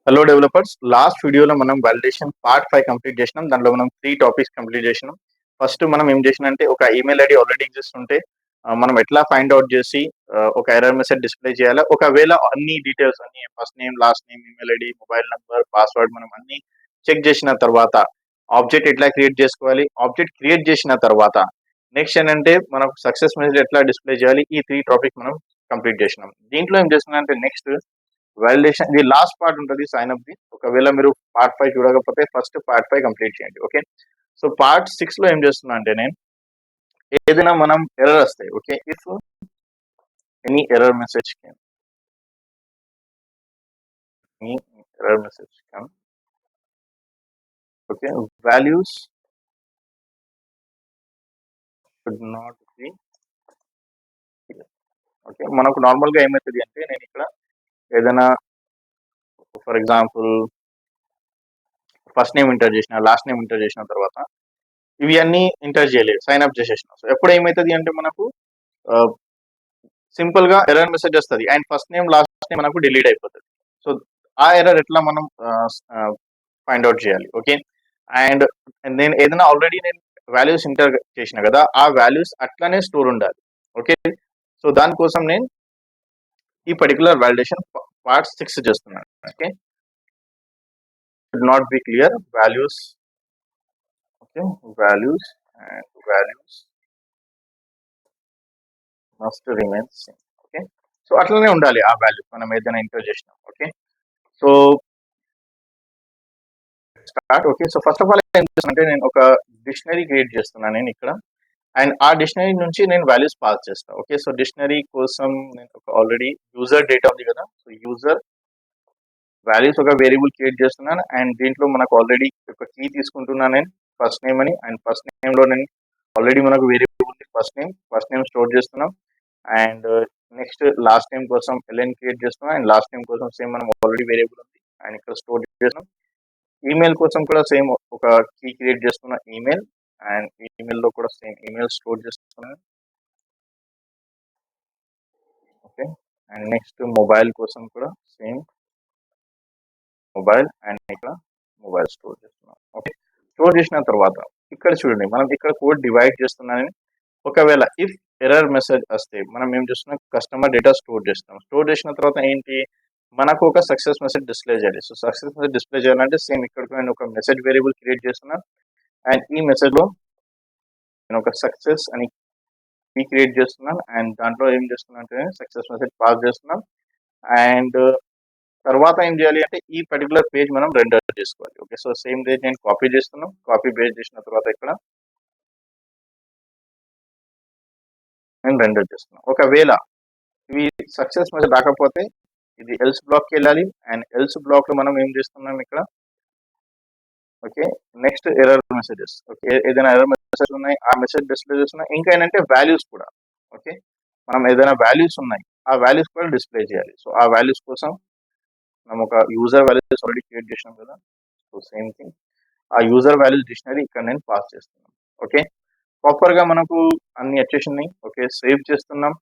Hello developers. Last వీడియోలో మనం validation part 5 complete చేసినాం. దాంట్లో మనం 3 టాపిక్స్ కంప్లీట్ చేసినాం. ఫస్ట్ మనం ఏం చేసినంటే ఒక ఈమెయిల్ ఐడి ఆల్రెడీ ఎగ్జిస్ట్ ఉంటే మనం ఎట్లా ఫైండ్ ఔట్ చేసి ఒక ఎర్రర్ మెసేజ్ డిస్‌ప్లే చేయాలా? ఒకవేళ అన్ని డీటెయిల్స్ అన్ని first name, last name, email ID, mobile number, password మనం అన్ని చెక్ చేసిన తర్వాత ఆబ్జెక్ట్ ఎట్లా క్రియేట్ చేసుకోవాలి? ఆబ్జెక్ట్ క్రియేట్ చేసిన తర్వాత నెక్స్ట్ ఏంటంటే మనకు సక్సెస్ మెసేజ్ ఎట్లా డిస్‌ప్లే చేయాలి? ఈ 3 టాపిక్స్ మనం కంప్లీట్ చేసినాం. దీంట్లో ఏం చేస్తున్నానంటే నెక్స్ట్ వాలిడేషన్ ఇది లాస్ట్ పార్ట్ ఉంటది సైన్ అప్‌ది. ఒకవేళ మీరు పార్ట్ 5 చూడకపోతే ఫస్ట్ పార్ట్ 5 కంప్లీట్ చేయండి. ఓకే. సో పార్ట్ 6లో ఏం చేస్తున్నా అంటే నేను ఏదైనా మనం ఎర్రర్ వస్తాయి. Okay. If any error message can any error message can okay. Values should not be okay. మనకు నార్మల్‌గా ఏమైతది అంటే నేను ఇక్కడ ఏదైనా for example first name enter చేసిన, లాస్ట్ నేమ్ ఎంటర్ చేసిన తర్వాత ఇవి అన్నీ ఎంటర్ చేయలేదు. సైన్ అప్ చేసేసిన. సో ఎప్పుడు ఏమైతది అంటే మనకు ఆహ్, సింపుల్ గా ఎర్రర్ మెసేజ్ వస్తది. And first name, last name మనకు డిలీట్ అయిపోతది. సో ఆ ఎర్రర్ ఎట్లా మనం ఫైండ్ ఔట్ చేయాలి. ఓకే. అండ్ నేను ఏదైనా ఆల్రెడీ నేను వాల్యూస్ ఎంటర్ చేసిన కదా! ఆ వాల్యూస్ అట్లనే స్టోర్ ఉండాలి. ఓకే. సో దానికోసం నేను ఈ పర్టిక్యులర్ వాలిడేషన్ పార్ట్ 6 చేస్తున్నాను. Okay. Should not be clear values okay. Values and values must remain same. Okay. So అట్లనే ఉండాలి ఆ వాల్యూ మనం ఏదైనా ఎంటర్ చేసినాం. Okay. So start okay. So first of all ఏం చేస్తానంటే నేను ఒక డిక్షనరీ క్రియేట్ చేస్తున్నాను నేను ఇక్కడ. అండ్ ఆ డిక్షనరీ నుంచి నేను వాల్యూస్ పాస్ చేస్తా. ఓకే. సో డిక్షనరీ కోసం నేను ఒక ఆల్రెడీ యూజర్ డేటా ఉంది కదా! సో యూజర్ వాల్యూస్ ఒక వేరియబుల్ క్రియేట్ చేస్తున్నాను. అండ్ దీంట్లో మనకు ఆల్రెడీ ఒక కీ తీసుకుంటున్నాను నేను ఫస్ట్ నేమ్ అని. అండ్ ఫస్ట్ నేమ్‌లో నేను ఆల్రెడీ మనకు వేరియబుల్ ఉంది ఫస్ట్ నేమ్ స్టోర్ చేస్తున్నాం. అండ్ నెక్స్ట్ లాస్ట్ నేమ్ కోసం ఎల్ఎన్ క్రియేట్ చేస్తున్నాం. అండ్ లాస్ట్ నేమ్ కోసం సేమ్ మనం ఆల్రెడీ వేరియబుల్ ఉంది. అండ్ ఇక్కడ స్టోర్ చేస్తున్నాం. ఈమెయిల్ కోసం కూడా సేమ్ ఒక కీ క్రియేట్ చేస్తున్న ఈమెయిల్. అండ్ ఈమెయిల్‌లో కూడా సేమ్ ఈమెయిల్ స్టోర్ చేస్తున్నాను. ఓకే. అండ్ నెక్స్ట్ మొబైల్ కోసం కూడా సేమ్ మొబైల్ అండ్ ఇక్కడ మొబైల్ స్టోర్ చేస్తున్నాం. ఓకే. స్టోర్ చేసిన తర్వాత ఇక్కడ చూడండి మనం ఇక్కడ కోడ్ డివైడ్ చేస్తున్నానని ఒకవేళ ఇఫ్ ఎర్రర్ మెసేజ్ వస్తే మనం ఏం చేస్తున్నాం కస్టమర్ డేటా స్టోర్ చేస్తున్నాం. స్టోర్ చేసిన తర్వాత ఏంటి మనకు ఒక సక్సెస్ మెసేజ్ డిస్‌ప్లే చేయాలి. సో సక్సెస్ మెసేజ్ డిస్‌ప్లే చేయాలంటే సేమ్ ఇక్కడికి నేను ఒక మెసేజ్ వేరియబుల్ క్రియేట్ చేస్తున్నా. అండ్ ఈ మెసేజ్‌లో నేను ఒక సక్సెస్ అని కీ క్రియేట్ చేస్తున్నాను. అండ్ దాంట్లో ఏం చేస్తున్నా అంటే సక్సెస్ మెసేజ్ పాస్ చేస్తున్నాం. అండ్ తర్వాత ఏం చేయాలి అంటే ఈ పర్టిక్యులర్ పేజ్ మనం రెండర్ చేసుకోవాలి. ఓకే. సో సేమ్ డే నేను కాపీ చేస్తున్నాం. కాపీ పేస్ట్ చేసిన తర్వాత ఇక్కడ నేను రెండర్ చేస్తున్నాం. ఒకవేళ ఇవి సక్సెస్ మెసేజ్ రాకపోతే ఇది ఎల్స్ బ్లాక్‌కి వెళ్ళాలి. అండ్ ఎల్స్ బ్లాక్‌లో మనం ఏం చేస్తున్నాం ఇక్కడ okay. Next error messages. Okay. ఏదైనా ఎర్రర్ మెసేజ్ ఉన్నాయి. ఆ మెసేజ్ డిస్‌ప్లే చేస్తున్నా. ఇంకా ఏంటంటే వాల్యూస్ కూడా. ఓకే. మనం ఏదైనా వాల్యూస్ ఉన్నాయి. ఆ వాల్యూస్ కూడా డిస్‌ప్లే చేయాలి. సో ఆ వాల్యూస్ కోసం మనం ఒక యూజర్ వాల్యూస్ ఆల్రెడీ క్రియేట్ చేసినాం కదా! So same thing. ఆ యూజర్ వాల్యూస్ డిక్షనరీ ఇక్కడ నేను పాస్ చేస్తున్నాను. ఓకే. ప్రాపర్‌గా మనకు అన్ని వచ్చేసినాయి. ఓకే. సేవ్ చేస్తున్నాం.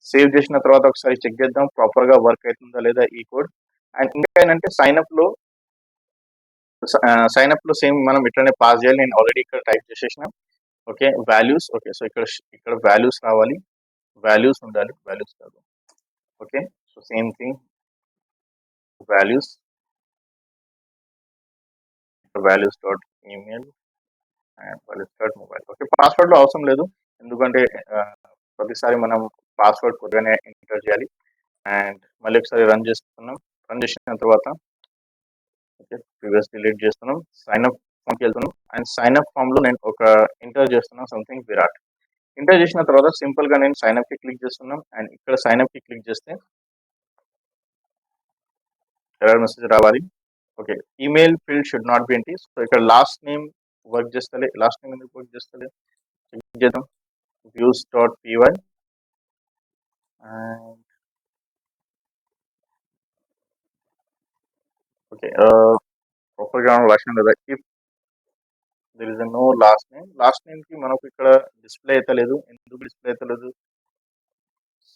సేవ్ చేసిన తర్వాత ఒకసారి చెక్ చేద్దాం ప్రాపర్‌గా వర్క్ అవుతుందా లేదా ఈ కోడ్. అండ్ ఇంకా ఏంటంటే సైన్ అప్‌లో సేమ్ మనం ఇట్లనే పాస్ చేయాలి. నేను ఆల్రెడీ ఇక్కడ టైప్ చేసేసిన. ఓకే. Values okay. సో ఇక్కడ వాల్యూస్ రావాలి. వాల్యూస్ ఉండాలి. వాల్యూస్ కాదు. Okay. So same thing values values dot email and values dot mobile. Okay. పాస్వర్డ్‌లో అవసరం లేదు. ఎందుకంటే ఆహ్, ప్రతిసారి మనం పాస్వర్డ్ కొత్తగానే ఎంటర్ చేయాలి. అండ్ మళ్ళీ ఒకసారి రన్ చేస్తున్నాం. రన్ చేసిన తర్వాత ఓకే. ప్రీవియస్ డిలీట్ చేస్తున్నాం. సైన్ అప్ ఫామ్‌కి వెళ్తున్నాం. అండ్ సైన్ అప్ ఫామ్‌లో నేను ఒక ఎంటర్ చేస్తున్నా సంథింగ్ విరాట్. ఎంటర్ చేసిన తర్వాత సింపుల్‌గా నేను సైన్ అప్‌కి క్లిక్ చేస్తున్నాం. అండ్ ఇక్కడ సైన్ అప్‌కి క్లిక్ చేస్తే ఎర్రర్ మెసేజ్ రావాలి. Okay. Email field should not be empty. So ఇక్కడ లాస్ట్ నేమ్ వర్క్ చేస్తలే. లాస్ట్ నేమ్ ఎందుకు వర్క్ చేస్తలే? చెక్ చేద్దాం. Views dot py and okay. ప్రాపర్‌గా రాసినాం కదా! If there is no last name. Last నేమ్‌కి మనకు ఇక్కడ డిస్‌ప్లే అయితలేదు. ఎందుకు డిస్‌ప్లే అయితలేదు?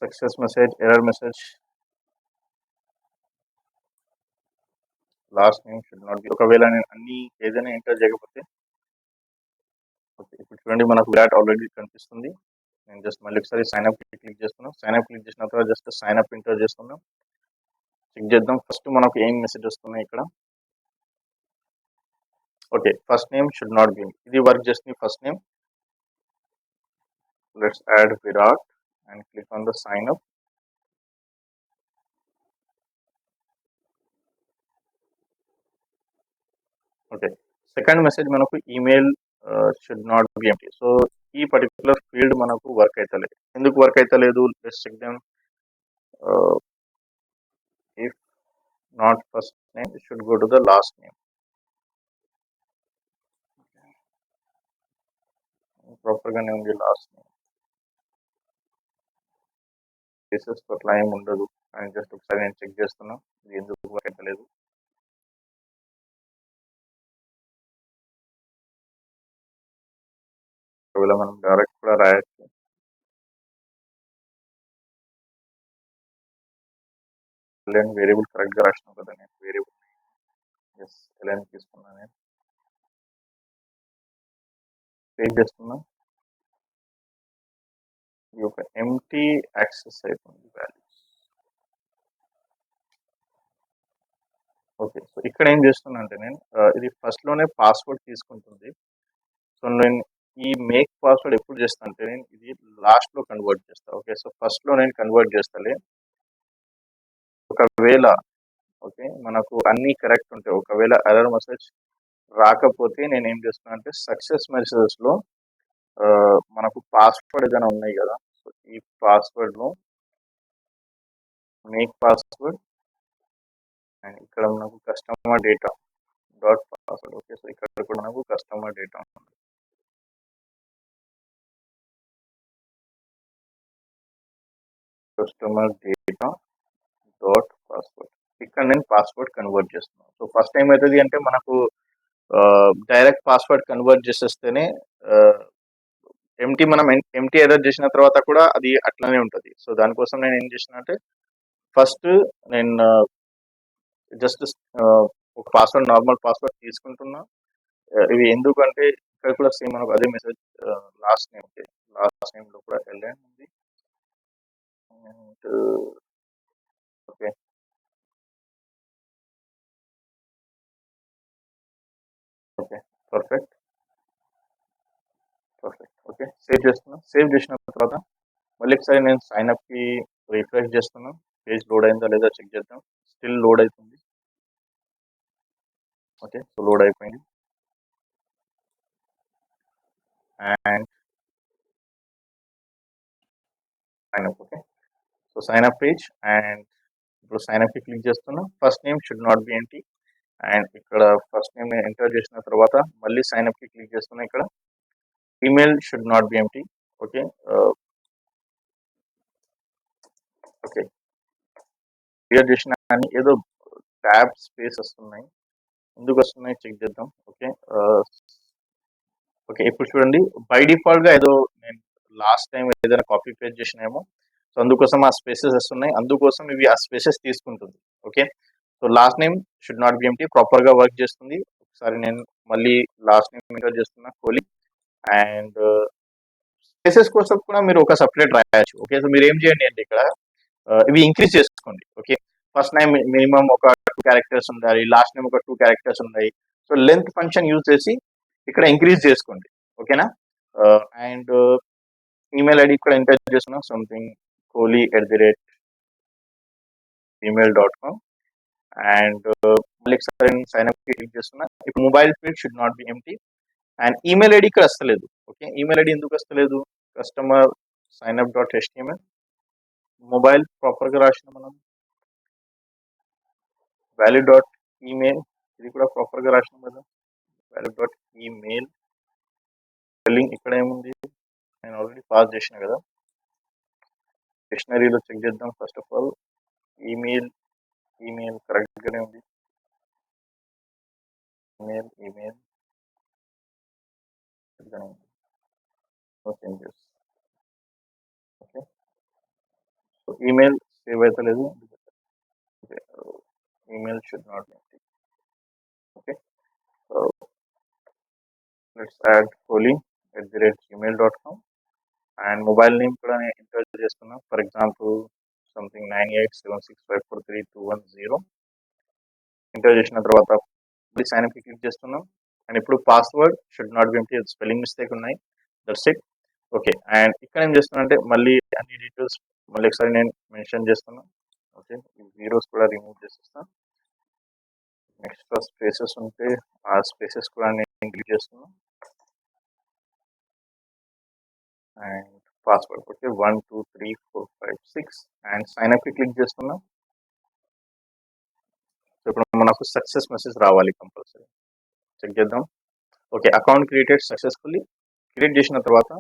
Success message, error message last name should not be. ఒకవేళ నేను అన్ని ఏదైనా ఎంటర్ చేయకపోతే ఓకే, ఇప్పుడు చూడండి మనకు విరాట్ ఆల్రెడీ కనిపిస్తుంది. నేను జస్ట్ మళ్ళీ ఒకసారి సైన్ అప్ క్లిక్ చేస్తున్నాం. సైన్ అప్ క్లిక్ చేసిన తర్వాత జస్ట్ సైన్ అప్ ఎంటర్ చేస్తున్నాం. చెక్ చేద్దాం ఫస్ట్ మనకు ఏం మెసేజ్ వస్తున్నాయి ఇక్కడ. Okay, first name should not be. ఇది వర్క్ చేస్తుంది first name. Let's add Virat and click on the sign up. Okay, second message మనకు email should not be empty. So ఈ పర్టికులర్ ఫీల్డ్ మనకు వర్క్ అవుతలేదు. ఎందుకు వర్క్ అవుతలేదు? Let's check them. If not first name should go to the last name. ప్రాపర్గానే ఉంది last name. Cases అట్లా ఏమి ఉండదు అని జస్ట్ ఒకసారి నేను చెక్ చేస్తున్నా ఇది ఎందుకు వర్క్ అవుతలేదు. ఒకవేళ మనం డైరెక్ట్ కూడా రాయొచ్చు. వేరియబుల్ కరెక్ట్ గా రాసినాం కదా, నేను వేరియబుల్ ఎస్ ఎలెన్ తీసుకున్నా. నేను సేవ్ చేస్తున్నా. ఇది ఒక ఎంటీ యాక్సెస్ అయిపోయింది వాల్యూస్. ఓకే, సో ఇక్కడ ఏం చేస్తున్నా అంటే నేను ఇది ఫస్ట్ లోనే పాస్వర్డ్ తీసుకుంటుంది. సో నేను ఈ మేక్ పాస్వర్డ్ ఎప్పుడు చేస్తా అంటే నేను ఇది లాస్ట్ లో కన్వర్ట్ చేస్తా. ఓకే, సో ఫస్ట్ లో నేను కన్వర్ట్ చేస్తాలే. ఒకవేళ ఓకే మనకు అన్ని కరెక్ట్ ఉంటాయి, ఒకవేళ ఎర్రర్ మెసేజ్ రాకపోతే నేను ఏం చేస్తున్నా అంటే సక్సెస్ మెసేజెస్ లో మనకు పాస్వర్డ్ ఏదైనా ఉన్నాయి కదా, సో ఈ పాస్వర్డ్ లో మేక్ పాస్వర్డ్ అండ్ ఇక్కడ మనకు customer data dot password. Okay, so ఇక్కడ కూడా మనకు కస్టమర్ డేటా ఉంది. Customer data dot password. ఇక్కడ నేను పాస్వర్డ్ కన్వర్ట్ చేస్తున్నాను. సో ఫస్ట్ టైం అవుతుంది అంటే మనకు డైరెక్ట్ పాస్వర్డ్ కన్వర్ట్ చేసేస్తేనే ఎంటీ మనం ఎంటీ ఎర్రర్ చేసిన తర్వాత కూడా అది అట్లనే ఉంటుంది. సో దానికోసం నేను ఏం చేసిన అంటే ఫస్ట్ నేను జస్ట్ ఒక పాస్వర్డ్ నార్మల్ పాస్వర్డ్ తీసుకుంటున్నా. ఇవి ఎందుకంటే ఇక్కడ కూడా సేమ్ మనకు అదే message last name. Last name లో కూడా ఎల్ఎన్ ఉంది. Okay okay perfect perfect. Okay, save చేస్తున్నా. సేవ్ చేసిన తర్వాత మళ్ళీ ఒకసారి నేను సైన్ అప్ కి రిఫ్రెష్ చేస్తున్నా. పేజ్ లోడ్ అయిందా లేదా చెక్ చేద్దాం. స్టిల్ లోడ్ అవుతుంది. ఓకే, సో లోడ్ అయిపోయింది. And sign up. Okay, so sign up page and ఇప్పుడు సైన్ అప్ కి క్లిక్ చేస్తున్నా. First name should not be empty and ఇక్కడ ఫస్ట్ నేమ్ ఎంటర్ చేసిన తర్వాత మళ్ళీ సైన్ అప్ కి క్లిక్ చేస్తున్నా. ఇక్కడ email should not be empty. Okay okay clear చేసిన కానీ ఏదో ట్యాబ్ స్పేస్ వస్తున్నాయి. ఎందుకు వస్తున్నాయి చెక్ చేద్దాం. ఓకే ఓకే ఇప్పుడు చూడండి బై డిఫాల్ట్ గా ఏదో నేను లాస్ట్ టైం ఏదైనా కాపీ పేస్ట్ చేసినామో, సో అందుకోసం ఆ స్పేసెస్ వస్తున్నాయి. అందుకోసం ఇవి ఆ స్పేసెస్ తీసుకుంటుంది. Okay, so last name should not be empty proper గా వర్క్ చేస్తుంది. ఒకసారి నేను మళ్ళీ లాస్ట్ నేమ్ ఎంటర్ చేస్తున్నా కోహ్లీ అండ్ స్పేసెస్ కోసం కూడా మీరు ఒక సపరేట్ రాయొచ్చు. ఓకే, సో మీరు ఏం చేయండి అంటే ఇక్కడ ఇవి ఇంక్రీజ్ చేసుకోండి. ఓకే, ఫస్ట్ నేమ్ మినిమం ఒక 2 క్యారెక్టర్స్ ఉండాలి, లాస్ట్ నేమ్ ఒక 2 క్యారెక్టర్స్ ఉన్నాయి. సో లెంత్ ఫంక్షన్ యూజ్ చేసి ఇక్కడ ఇంక్రీజ్ చేసుకోండి. ఓకేనా, అండ్ ఈమెయిల్ ఐడి ఇక్కడ ఎంటర్ చేస్తున్నాం సంథింగ్ kohli@gmail.com అండ్ మళ్ళీ ఒకసారి సైన్ అప్ కి క్లిక్ చేస్తున్నా. ఇప్పుడు mobile field should not be empty and email ID ఇక్కడ వస్తలేదు. ఓకే, ఈమెయిల్ ఐడి ఎందుకు వస్తలేదు? Customer sign up dot HTML mobile proper గా రాసిన మనం వాల్యూ డాట్ ఈమెయిల్ ఇది కూడా ప్రాపర్ గా రాసినాం కదా. వాల్యూ డాట్ ఈమెయిల్ స్పెల్లింగ్ ఇక్కడ ఏముంది? నేను ఆల్రెడీ పాస్ చేసిన కదా. డిక్షనరీలో చెక్ చేద్దాం. First of all email email correct గానే ఉంది. Email email no changes. Okay, so email save అయితే లేదు. Email should not be. Okay. So let's add kohli@gmail.com and mobile name కూడా నేను ఎంటర్ చేస్తున్నా. ఫర్ ఎగ్జాంపుల్ సంథింగ్ 9876543210 ఎంటర్ చేసిన తర్వాత మళ్ళీ సైన్ అప్ క్లిక్ చేస్తున్నాం. అండ్ ఇప్పుడు password should not be empty, spelling mistake ఉన్నాయి. That's it. ఓకే. అండ్ ఇక్కడ ఏం చేస్తున్నా అంటే మళ్ళీ అన్ని డీటెయిల్స్ మళ్ళీ ఒకసారి నేను మెన్షన్ చేస్తున్నా. ఓకే. ఈ జీరోస్ కూడా రిమూవ్ చేసేస్తాను. ఎక్స్ట్రా స్పేసెస్ ఉంటే ఆ స్పేసెస్ కూడా నేను క్లిక్ చేస్తున్నా. And password okay 1 2 3 4 5 6 and sign up click చేస్తున్నా. సో ఇప్పుడు మనకు సక్సెస్ మెసేజ్ రావాలి కంపల్సరీ. చెక్ చేద్దాం. Okay. Account created successfully. Create చేసిన తర్వాత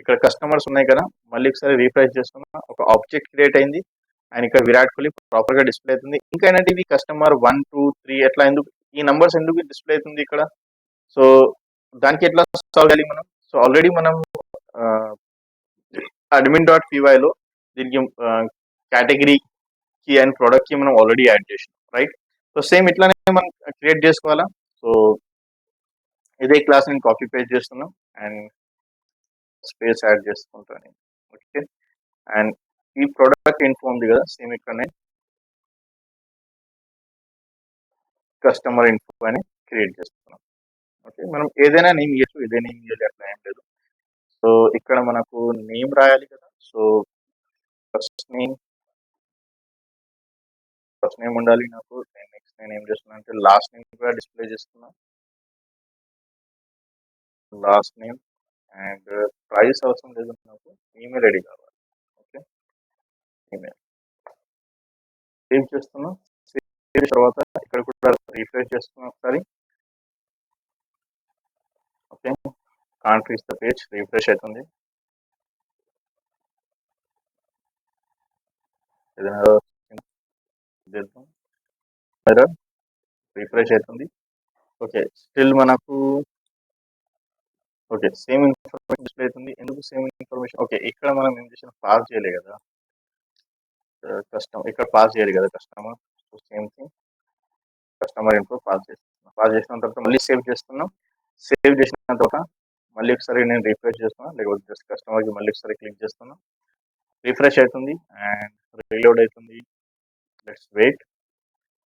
ఇక్కడ కస్టమర్స్ ఉన్నాయి కదా, మళ్ళీ ఒకసారి రీఫ్రెష్ చేస్తున్నా. ఒక ఆబ్జెక్ట్ క్రియేట్ అయింది అండ్ ఇక్కడ విరాట్ కోహ్లీ ప్రాపర్ గా డిస్ప్లే అవుతుంది. ఇంకా ఏంటంటే ఇది కస్టమర్ 1 2 3 ఎట్లా ఎందుకు ఈ నంబర్స్ ఎందుకు డిస్ప్లే అవుతుంది ఇక్కడ? సో దానికి ఎట్లా సాల్వ్ చేయాలి మనం? సో ఆల్రెడీ మనం admin.py లో దీనికి కేటగిరీ కి అండ్ ప్రొడక్ట్ కి మనం ఆల్రెడీ యాడ్ చేసాం, రైట్? సో సేమ్ ఇట్లానే మనం క్రియేట్ చేసుకోవాలా. సో ఇదే క్లాస్ నేను కాపీ పేస్ట్ చేస్తున్నాం అండ్ స్పేస్ యాడ్ చేసుకుంటాను. ఓకే. అండ్ ఈ ప్రొడక్ట్ ఇన్ఫో ఉంది కదా, సేమ్ ఇక్కడనే కస్టమర్ ఇన్ఫో అని క్రియేట్ చేస్తున్నాం. ఓకే. మనం ఏదైనా నేమ్ ఇవ్వచ్చు, ఇదే నేమ్ ఇవ్వాలి అట్లా ఏం లేదు. సో ఇక్కడ మనకు నేమ్ రాయాలి కదా. సో ఫస్ట్ నేమ్ ఉండాలి నాకు. నెక్స్ట్ నేను ఏం చేస్తున్నా అంటే లాస్ట్ నేమ్ కూడా డిస్ప్లే చేస్తున్నా. లాస్ట్ నేమ్ అండ్ ప్రైస్ అవసరం లేదు నాకు, ఈమెయిల్ ఐడి కావాలి. ఓకే. ఈమెయిల్ సేవ్ చేస్తున్నా. సేవ్ తర్వాత ఇక్కడ కూడా రీఫ్రెష్ చేస్తున్నా ఒకసారి. Okay. Can't reach the page, refresh అవుతుంది. ఏదైనా రీఫ్రెష్ అవుతుంది. ఓకే. స్టిల్ మనకు ఓకే సేమ్ ఇన్ఫర్మేషన్ డిస్ప్లే అవుతుంది. ఎందుకు సేమ్ ఇన్ఫర్మేషన్? ఓకే. ఇక్కడ మనం ఏం చేసిన పాస్ చేయలే కదా కస్టమర్, ఇక్కడ పాస్ చేయాలి కదా customer. So same thing customer info pass చేస్తున్నాం. పాస్ చేసిన తర్వాత మళ్ళీ సేవ్ చేస్తున్నాం. సేవ్ చేసిన తర్వాత మళ్ళీ ఒకసారి నేను రీఫ్రెష్ చేస్తున్నాను, లేకపోతే జస్ట్ కస్టమర్కి మళ్ళీ ఒకసారి క్లిక్ చేస్తున్నాను. రీఫ్రెష్ అవుతుంది అండ్ రీలోడ్ అవుతుంది. Let's wait.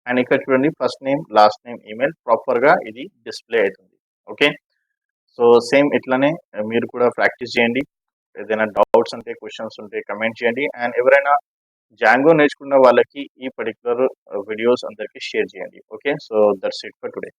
అండ్ ఇక్కడ చూడండి first name last name email ప్రాపర్గా ఇది డిస్ప్లే అవుతుంది. ఓకే. సో సేమ్ ఇట్లానే మీరు కూడా ప్రాక్టీస్ చేయండి. ఏదైనా డౌట్స్ ఉంటే క్వశ్చన్స్ ఉంటే కమెంట్ చేయండి. అండ్ ఎవరైనా జాంగో నేర్చుకున్న వాళ్ళకి ఈ పర్టికులర్ వీడియోస్ అందరికి షేర్ చేయండి. Okay. So that's it for today.